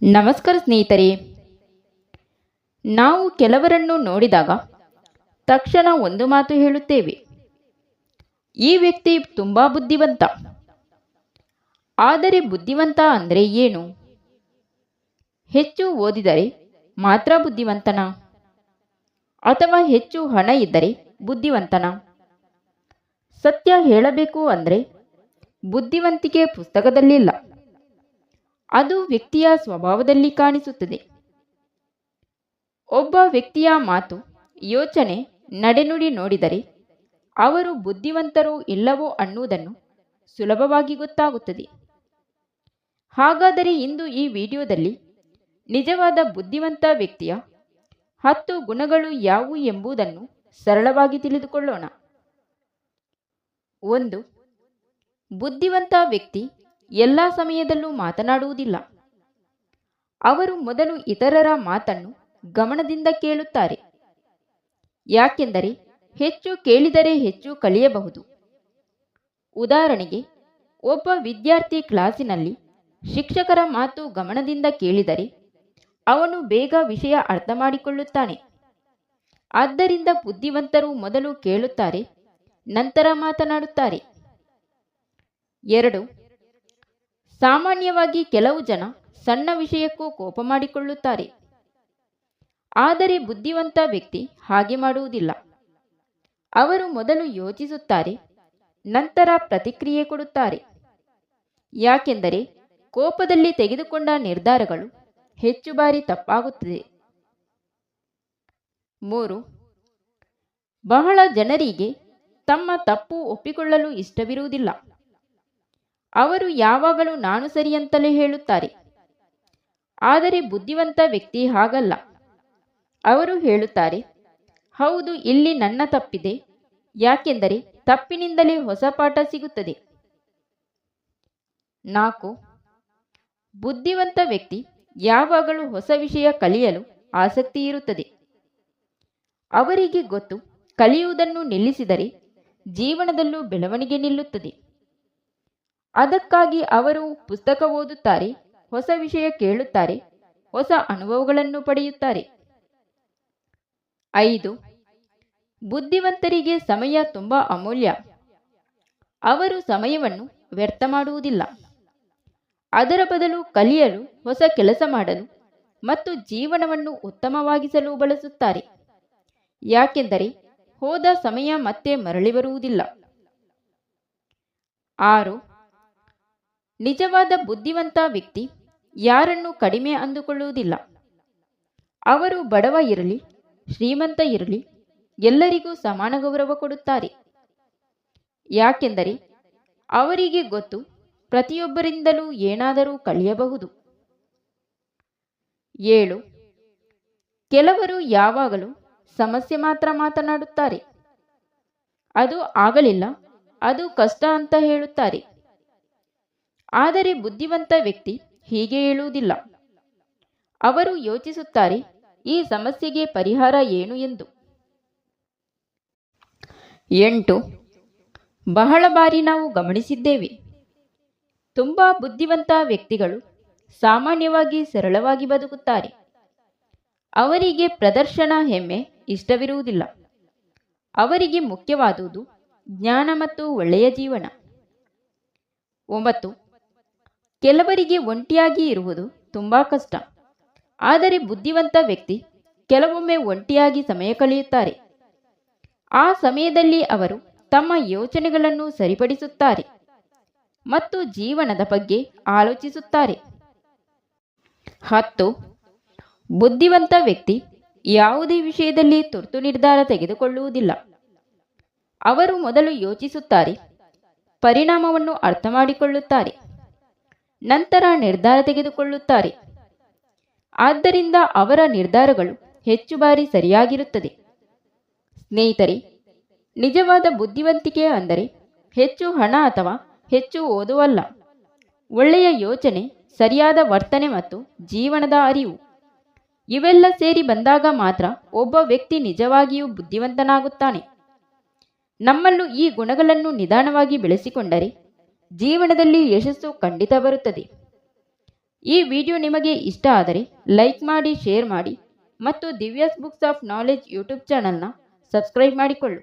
ನಮಸ್ಕಾರ ಸ್ನೇಹಿತರೆ. ನಾವು ಕೆಲವರನ್ನು ನೋಡಿದಾಗ ತಕ್ಷಣ ಒಂದು ಮಾತು ಹೇಳುತ್ತೇವೆ, ಈ ವ್ಯಕ್ತಿ ತುಂಬ ಬುದ್ಧಿವಂತ. ಆದರೆ ಬುದ್ಧಿವಂತ ಅಂದರೆ ಏನು? ಹೆಚ್ಚು ಓದಿದರೆ ಮಾತ್ರ ಬುದ್ಧಿವಂತನ? ಅಥವಾ ಹೆಚ್ಚು ಹಣ ಇದ್ದರೆ ಬುದ್ಧಿವಂತನ? ಸತ್ಯ ಹೇಳಬೇಕು ಅಂದರೆ ಬುದ್ಧಿವಂತಿಕೆ ಪುಸ್ತಕದಲ್ಲಿಲ್ಲ, ಅದು ವ್ಯಕ್ತಿಯ ಸ್ವಭಾವದಲ್ಲಿ ಕಾಣಿಸುತ್ತದೆ. ಒಬ್ಬ ವ್ಯಕ್ತಿಯ ಮಾತು, ಯೋಚನೆ, ನಡೆನುಡಿ ನೋಡಿದರೆ ಅವರು ಬುದ್ಧಿವಂತರೋ ಇಲ್ಲವೋ ಅನ್ನುವುದನ್ನು ಸುಲಭವಾಗಿ ಗೊತ್ತಾಗುತ್ತದೆ. ಹಾಗಾದರೆ ಇಂದು ಈ ವಿಡಿಯೋದಲ್ಲಿ ನಿಜವಾದ ಬುದ್ಧಿವಂತ ವ್ಯಕ್ತಿಯ 10 ಗುಣಗಳು ಯಾವುವು ಎಂಬುದನ್ನು ಸರಳವಾಗಿ ತಿಳಿದುಕೊಳ್ಳೋಣ. 1. ಬುದ್ಧಿವಂತ ವ್ಯಕ್ತಿ ಎಲ್ಲ ಸಮಯದಲ್ಲೂ ಮಾತನಾಡುವುದಿಲ್ಲ. ಅವರು ಮೊದಲು ಇತರರ ಮಾತನ್ನು ಗಮನದಿಂದ ಕೇಳುತ್ತಾರೆ. ಯಾಕೆಂದರೆ ಹೆಚ್ಚು ಕೇಳಿದರೆ ಹೆಚ್ಚು ಕಲಿಯಬಹುದು. ಉದಾಹರಣೆಗೆ, ಒಬ್ಬ ವಿದ್ಯಾರ್ಥಿ ಕ್ಲಾಸಿನಲ್ಲಿ ಶಿಕ್ಷಕರ ಮಾತು ಗಮನದಿಂದ ಕೇಳಿದರೆ ಅವನು ಬೇಗ ವಿಷಯ ಅರ್ಥ ಮಾಡಿಕೊಳ್ಳುತ್ತಾನೆ. ಆದ್ದರಿಂದ ಬುದ್ಧಿವಂತರು ಮೊದಲು ಕೇಳುತ್ತಾರೆ, ನಂತರ ಮಾತನಾಡುತ್ತಾರೆ. 2. ಸಾಮಾನ್ಯವಾಗಿ ಕೆಲವು ಜನ ಸಣ್ಣ ವಿಷಯಕ್ಕೂ ಕೋಪ ಮಾಡಿಕೊಳ್ಳುತ್ತಾರೆ. ಆದರೆ ಬುದ್ಧಿವಂತ ವ್ಯಕ್ತಿ ಹಾಗೆ ಮಾಡುವುದಿಲ್ಲ. ಅವರು ಮೊದಲು ಯೋಚಿಸುತ್ತಾರೆ, ನಂತರ ಪ್ರತಿಕ್ರಿಯೆ ಕೊಡುತ್ತಾರೆ. ಯಾಕೆಂದರೆ ಕೋಪದಲ್ಲಿ ತೆಗೆದುಕೊಂಡ ನಿರ್ಧಾರಗಳು ಹೆಚ್ಚು ಬಾರಿ ತಪ್ಪಾಗುತ್ತದೆ. 3. ಬಹಳ ಜನರಿಗೆ ತಮ್ಮ ತಪ್ಪು ಒಪ್ಪಿಕೊಳ್ಳಲು ಇಷ್ಟವಿರುವುದಿಲ್ಲ. ಅವರು ಯಾವಾಗಲೂ ನಾನು ಸರಿಯಂತಲೇ ಹೇಳುತ್ತಾರೆ. ಆದರೆ ಬುದ್ಧಿವಂತ ವ್ಯಕ್ತಿ ಹಾಗಲ್ಲ. ಅವರು ಹೇಳುತ್ತಾರೆ, ಹೌದು, ಇಲ್ಲಿ ನನ್ನ ತಪ್ಪಿದೆ. ಯಾಕೆಂದರೆ ತಪ್ಪಿನಿಂದಲೇ ಹೊಸ ಪಾಠ ಸಿಗುತ್ತದೆ. 4. ಬುದ್ಧಿವಂತ ವ್ಯಕ್ತಿ ಯಾವಾಗಲೂ ಹೊಸ ವಿಷಯ ಕಲಿಯಲು ಆಸಕ್ತಿ ಇರುತ್ತದೆ. ಅವರಿಗೆ ಗೊತ್ತು, ಕಲಿಯುವುದನ್ನು ನಿಲ್ಲಿಸಿದರೆ ಜೀವನದಲ್ಲೂ ಬೆಳವಣಿಗೆ ನಿಲ್ಲುತ್ತದೆ. ಅದಕ್ಕಾಗಿ ಅವರು ಪುಸ್ತಕ ಓದುತ್ತಾರೆ, ಹೊಸ ವಿಷಯ ಕೇಳುತ್ತಾರೆ, ಹೊಸ ಅನುಭವಗಳನ್ನು ಪಡೆಯುತ್ತಾರೆ. 5. ಬುದ್ಧಿವಂತರಿಗೆ ಸಮಯ ತುಂಬ ಅಮೂಲ್ಯ. ಅವರು ಸಮಯವನ್ನು ವ್ಯರ್ಥ ಮಾಡುವುದಿಲ್ಲ. ಅದರ ಬದಲು ಕಲಿಯಲು, ಹೊಸ ಕೆಲಸ ಮಾಡಲು ಮತ್ತು ಜೀವನವನ್ನು ಉತ್ತಮವಾಗಿಸಲು ಬಳಸುತ್ತಾರೆ. ಯಾಕೆಂದರೆ ಹೋದ ಸಮಯ ಮತ್ತೆ ಮರಳಿ ಬರುವುದಿಲ್ಲ. 6. ನಿಜವಾದ ಬುದ್ಧಿವಂತ ವ್ಯಕ್ತಿ ಯಾರನ್ನು ಕಡಿಮೆ ಅಂದುಕೊಳ್ಳುವುದಿಲ್ಲ. ಅವರು ಬಡವ ಇರಲಿ, ಶ್ರೀಮಂತ ಇರಲಿ, ಎಲ್ಲರಿಗೂ ಸಮಾನ ಗೌರವ ಕೊಡುತ್ತಾರೆ. ಯಾಕೆಂದರೆ ಅವರಿಗೆ ಗೊತ್ತು, ಪ್ರತಿಯೊಬ್ಬರಿಂದಲೂ ಏನಾದರೂ ಕಲಿಯಬಹುದು. 7. ಕೆಲವರು ಯಾವಾಗಲೂ ಸಮಸ್ಯೆ ಮಾತ್ರ ಮಾತನಾಡುತ್ತಾರೆ. ಅದು ಆಗಲಿಲ್ಲ, ಅದು ಕಷ್ಟ ಅಂತ ಹೇಳುತ್ತಾರೆ. ಆದರೆ ಬುದ್ಧಿವಂತ ವ್ಯಕ್ತಿ ಹೀಗೆ ಹೇಳುವುದಿಲ್ಲ. ಅವರು ಯೋಚಿಸುತ್ತಾರೆ, ಈ ಸಮಸ್ಯೆಗೆ ಪರಿಹಾರ ಏನು ಎಂದು. 8. ಬಹಳ ಬಾರಿ ನಾವು ಗಮನಿಸಿದ್ದೇವೆ, ತುಂಬ ಬುದ್ಧಿವಂತ ವ್ಯಕ್ತಿಗಳು ಸಾಮಾನ್ಯವಾಗಿ ಸರಳವಾಗಿ ಬದುಕುತ್ತಾರೆ. ಅವರಿಗೆ ಪ್ರದರ್ಶನ, ಹೆಮ್ಮೆ ಇಷ್ಟವಿರುವುದಿಲ್ಲ. ಅವರಿಗೆ ಮುಖ್ಯವಾದುದು ಜ್ಞಾನ ಮತ್ತು ಒಳ್ಳೆಯ ಜೀವನ. 9. ಕೆಲವರಿಗೆ ಒಂಟಿಯಾಗಿ ಇರುವುದು ತುಂಬ ಕಷ್ಟ. ಆದರೆ ಬುದ್ಧಿವಂತ ವ್ಯಕ್ತಿ ಕೆಲವೊಮ್ಮೆ ಒಂಟಿಯಾಗಿ ಸಮಯ ಕಳೆಯುತ್ತಾರೆ. ಆ ಸಮಯದಲ್ಲಿ ಅವರು ತಮ್ಮ ಯೋಚನೆಗಳನ್ನು ಸರಿಪಡಿಸುತ್ತಾರೆ ಮತ್ತು ಜೀವನದ ಬಗ್ಗೆ ಆಲೋಚಿಸುತ್ತಾರೆ. 10. ಬುದ್ಧಿವಂತ ವ್ಯಕ್ತಿ ಯಾವುದೇ ವಿಷಯದಲ್ಲಿ ತುರ್ತು ನಿರ್ಧಾರ ತೆಗೆದುಕೊಳ್ಳುವುದಿಲ್ಲ. ಅವರು ಮೊದಲು ಯೋಚಿಸುತ್ತಾರೆ, ಪರಿಣಾಮವನ್ನು ಅರ್ಥ ಮಾಡಿಕೊಳ್ಳುತ್ತಾರೆ, ನಂತರ ನಿರ್ಧಾರ ತೆಗೆದುಕೊಳ್ಳುತ್ತಾರೆ. ಆದ್ದರಿಂದ ಅವರ ನಿರ್ಧಾರಗಳು ಹೆಚ್ಚು ಬಾರಿ ಸರಿಯಾಗಿರುತ್ತದೆ. ಸ್ನೇಹಿತರೆ, ನಿಜವಾದ ಬುದ್ಧಿವಂತಿಕೆ ಅಂದರೆ ಹೆಚ್ಚು ಹಣ ಅಥವಾ ಹೆಚ್ಚು ಓದುವಲ್ಲ. ಒಳ್ಳೆಯ ಯೋಚನೆ, ಸರಿಯಾದ ವರ್ತನೆ ಮತ್ತು ಜೀವನದ ಅರಿವು. ಇವೆಲ್ಲ ಸೇರಿ ಬಂದಾಗ ಮಾತ್ರ ಒಬ್ಬ ವ್ಯಕ್ತಿ ನಿಜವಾಗಿಯೂ ಬುದ್ಧಿವಂತನಾಗುತ್ತಾನೆ. ನಮ್ಮಲ್ಲೂ ಈ ಗುಣಗಳನ್ನು ನಿಧಾನವಾಗಿ ಬೆಳೆಸಿಕೊಂಡರೆ ಜೀವನದಲ್ಲಿ ಯಶಸ್ಸು ಖಂಡಿತ ಬರುತ್ತದೆ. ಈ ವಿಡಿಯೋ ನಿಮಗೆ ಇಷ್ಟ ಆದರೆ ಲೈಕ್ ಮಾಡಿ, ಶೇರ್ ಮಾಡಿ ಮತ್ತು Divya's books of knowledge YouTube ಚಾನಲ್ನ ಸಬ್ಸ್ಕ್ರೈಬ್ ಮಾಡಿಕೊಳ್ಳಿ.